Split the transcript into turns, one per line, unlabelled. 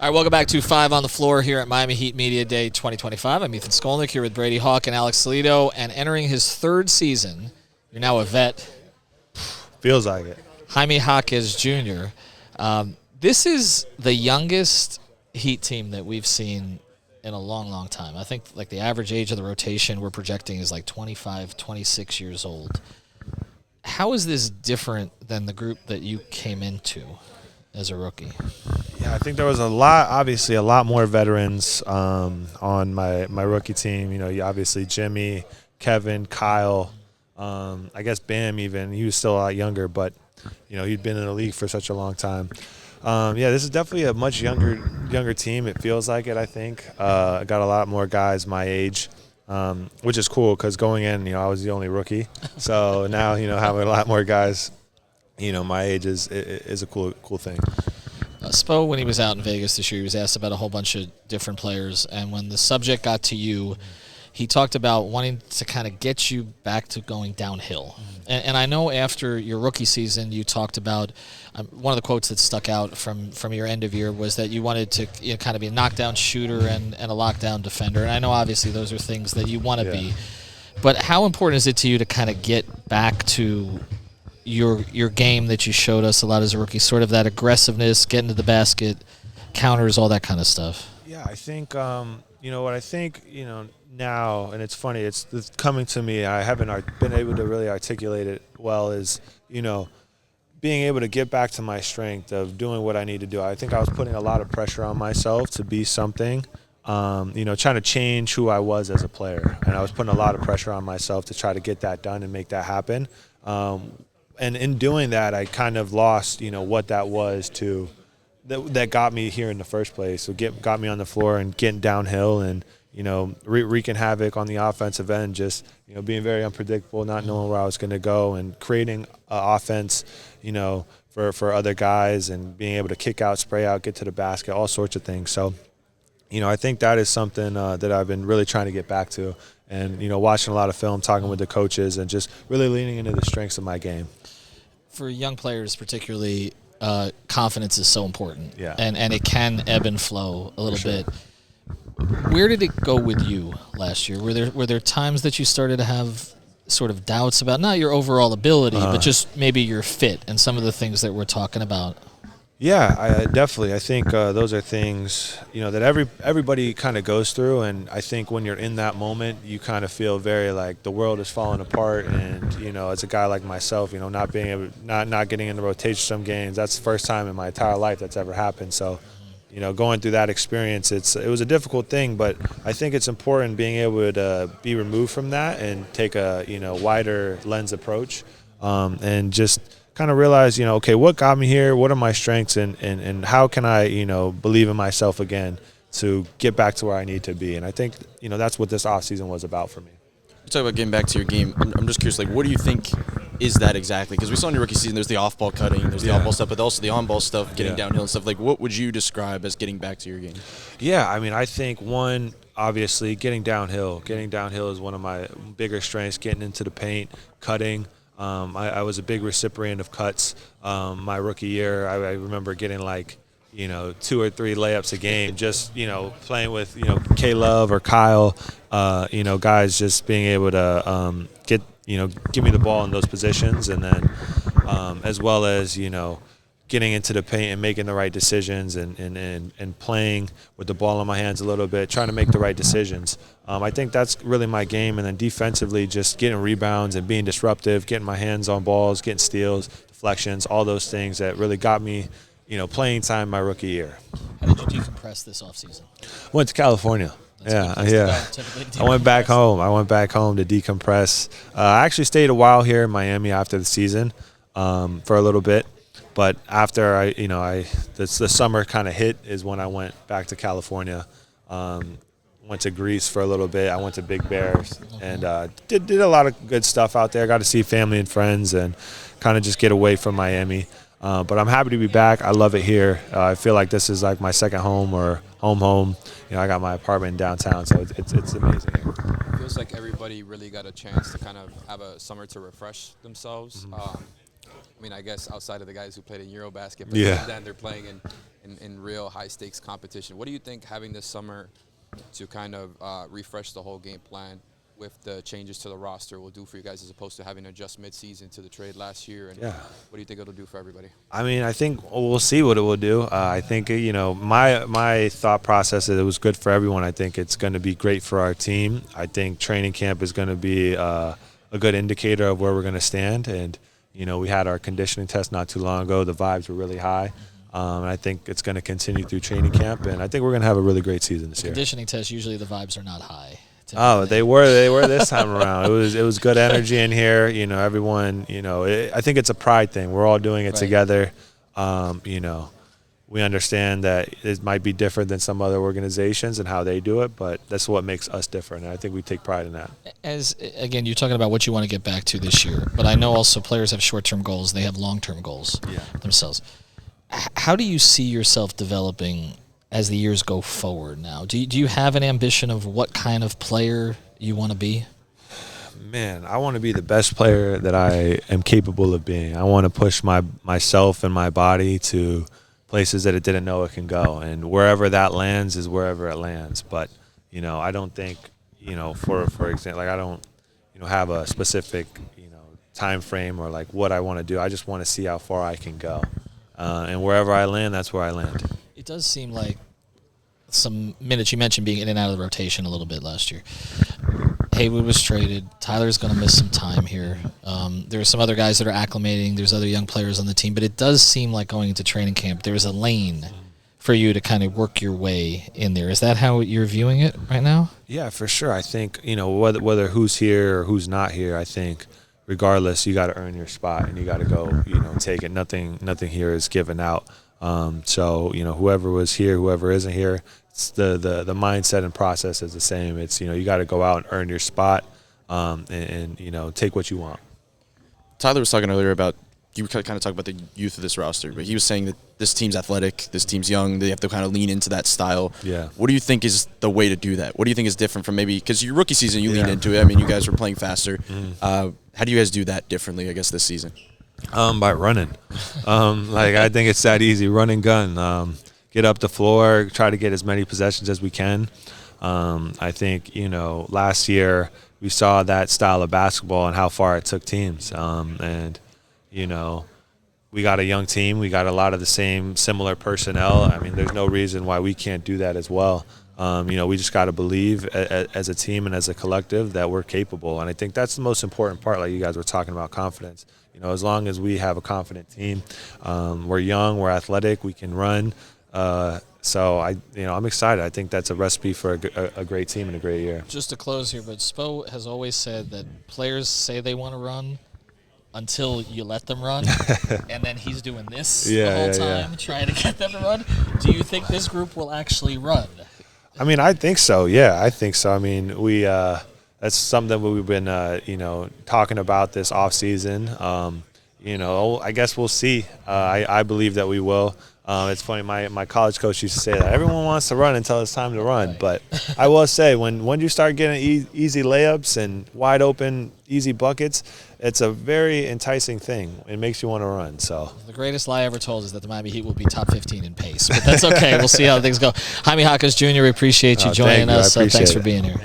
All right, welcome back to Five on the Floor here at Miami Heat Media Day 2025. I'm Ethan Skolnick here with Brady Hawk and Alex Salido, and entering his third season, you're now a vet,
Feels like it.
Jaime Jaquez Jr. This is the youngest Heat team that we've seen in a long, long time. I think like the average age of the rotation we're projecting is like 25, 26 years old. How is this different than the group that you came into as a rookie?
Yeah, I think there was obviously a lot more veterans on my rookie team. You know, obviously Jimmy, Kevin, Kyle, I guess Bam even. He was still a lot younger, but, you know, he'd been in the league for such a long time. Yeah, this is definitely a much younger team. It feels like it, I think. I got a lot more guys my age, which is cool because going in, you know, I was the only rookie. So now, you know, having a lot more guys, you know, my age is a cool thing.
Spo, when he was out in Vegas this year, he was asked about a whole bunch of different players, and when the subject got to you, he talked about wanting to kind of get you back to going downhill. And I know after your rookie season, you talked about one of the quotes that stuck out from your end of year was that you wanted to kind of be a knockdown shooter and a lockdown defender. And I know obviously those are things that you want to be. But how important is it to you to kind of get back to your game that you showed us a lot as a rookie, sort of that aggressiveness, getting to the basket, counters, all that kind of stuff?
Yeah, I think, you know, what I think, you know, now, and it's funny, it's coming to me, I haven't been able to really articulate it well, is, you know, being able to get back to my strength of doing what I need to do. I think I was putting a lot of pressure on myself to be something, you know, trying to change who I was as a player. And I was putting a lot of pressure on myself to try to get that done and make that happen. And in doing that, I kind of lost, you know, what that was that got me here in the first place. So got me on the floor and getting downhill and, you know, wreaking havoc on the offensive end, just, you know, being very unpredictable, not knowing where I was going to go and creating offense, you know, for other guys and being able to kick out, spray out, get to the basket, all sorts of things. So, you know, I think that is something that I've been really trying to get back to and, you know, watching a lot of film, talking with the coaches and just really leaning into the strengths of my game.
For young players particularly, confidence is so important.
Yeah.
And it can ebb and flow a little
sure.
bit. Where did it go with you last year? Were there times that you started to have sort of doubts about not your overall ability, but just maybe your fit and some of the things that we're talking about?
Yeah, definitely. I think those are things, you know, that everybody kind of goes through, and I think when you're in that moment, you kind of feel very like the world is falling apart. And you know, as a guy like myself, you know, not getting in the rotation some games, that's the first time in my entire life that's ever happened. So, you know, going through that experience, it was a difficult thing, but I think it's important being able to be removed from that and take a, you know, wider lens approach, and just kind of realize, you know, okay, what got me here? What are my strengths, and how can I, you know, believe in myself again to get back to where I need to be? And I think, you know, that's what this offseason was about for me.
You talk about getting back to your game. I'm just curious, like, what do you think is that exactly? Because we saw in your rookie season, there's the off-ball cutting, there's the off-ball stuff, but also the on-ball stuff, getting downhill and stuff. Like, what would you describe as getting back to your game?
Yeah, I mean, I think one, obviously, getting downhill. Getting downhill is one of my bigger strengths, getting into the paint, cutting. I was a big recipient of cuts my rookie year. I remember getting like, you know, 2 or 3 layups a game, just, you know, playing with, you know, K-Love or Kyle, you know, guys just being able to give me the ball in those positions. And then as well as, you know, getting into the paint and making the right decisions and playing with the ball in my hands a little bit, trying to make the right decisions. I think that's really my game. And then defensively, just getting rebounds and being disruptive, getting my hands on balls, getting steals, deflections, all those things that really got me, you know, playing time my rookie year.
How did you decompress this offseason?
Went to California. I went back home. I went back home to decompress. I actually stayed a while here in Miami after the season for a little bit. But after the summer kind of hit is when I went back to California. Went to Greece for a little bit. I went to Big Bear and did a lot of good stuff out there. Got to see family and friends and kind of just get away from Miami. But I'm happy to be back. I love it here. I feel like this is like my second home or home. You know, I got my apartment in downtown, so it's amazing here.
It feels like everybody really got a chance to kind of have a summer to refresh themselves. I mean, I guess outside of the guys who played in Eurobasket, but then they're playing in in real high-stakes competition. What do you think having this summer to kind of refresh the whole game plan with the changes to the roster will do for you guys as opposed to having to adjust mid-season to the trade last year? And what do you think it'll do for everybody?
I mean, I think we'll see what it will do. I think, my thought process is it was good for everyone. I think it's going to be great for our team. I think training camp is going to be a good indicator of where we're going to stand. And, we had our conditioning test not too long ago. The vibes were really high. And I think it's going to continue through training camp. And I think we're going to have a really great season this year.
Conditioning test, usually the vibes are not high.
Oh, they were this time around. It was good energy in here. Everyone. I think it's a pride thing. We're all doing it together. We understand that it might be different than some other organizations and how they do it, but that's what makes us different. And I think we take pride in that.
Again, you're talking about what you want to get back to this year, but I know also players have short-term goals. They have long-term goals themselves. How do you see yourself developing as the years go forward now? Do you have an ambition of what kind of player you want to be?
Man, I want to be the best player that I am capable of being. I want to push myself and my body to places that it didn't know it can go. And wherever that lands is wherever it lands. But, I don't think, for example, I don't, have a specific, time frame or what I want to do. I just want to see how far I can go. And wherever I land, that's where I land.
It does seem like some minutes you mentioned being in and out of the rotation a little bit last year. Haywood was traded. Tyler's going to miss some time here. There are some other guys that are acclimating. There's other young players on the team. But it does seem like going into training camp, there's a lane for you to kind of work your way in there. Is that how you're viewing it right now? Yeah,
for sure. I think, whether who's here or who's not here, I think regardless, you got to earn your spot and you got to go, take it. Nothing here is given out. So, whoever was here, whoever isn't here, it's the mindset and process is the same. It's, you got to go out and earn your spot and take what you want.
Tyler was talking earlier about, you kind of talk about the youth of this roster, but he was saying that this team's athletic, this team's young, they have to kind of lean into that style.
Yeah.
What do you think is the way to do that? What do you think is different from maybe, because your rookie season, you leaned into it. I mean, you guys were playing faster. How do you guys do that differently, I guess, this season?
By running. I think it's that easy. Run and gun. Get up the floor, try to get as many possessions as we can. I think, last year we saw that style of basketball and how far it took teams. We got a young team. We got a lot of the similar personnel. I mean, there's no reason why we can't do that as well. We just got to believe as a team and as a collective that we're capable. And I think that's the most important part, like you guys were talking about, confidence. As long as we have a confident team, we're young, we're athletic, we can run. So I'm excited. I think that's a recipe for a great team and a great year.
Just to close here, but Spo has always said that players say they want to run until you let them run, and then he's doing this the whole time, trying to get them to run. Do you think this group will actually run?
I mean, I think so. Yeah, I think so. I mean, that's something we've been, talking about this off season. I guess we'll see. I believe that we will. It's funny. My college coach used to say that everyone wants to run until it's time to run. But I will say, when you start getting easy layups and wide open, easy buckets, it's a very enticing thing. It makes you want to run. So
the greatest lie ever told is that the Miami Heat will be top 15 in pace. But that's okay. We'll see how things go. Jaime Jaquez Jr., we appreciate you joining us. Thanks for being here.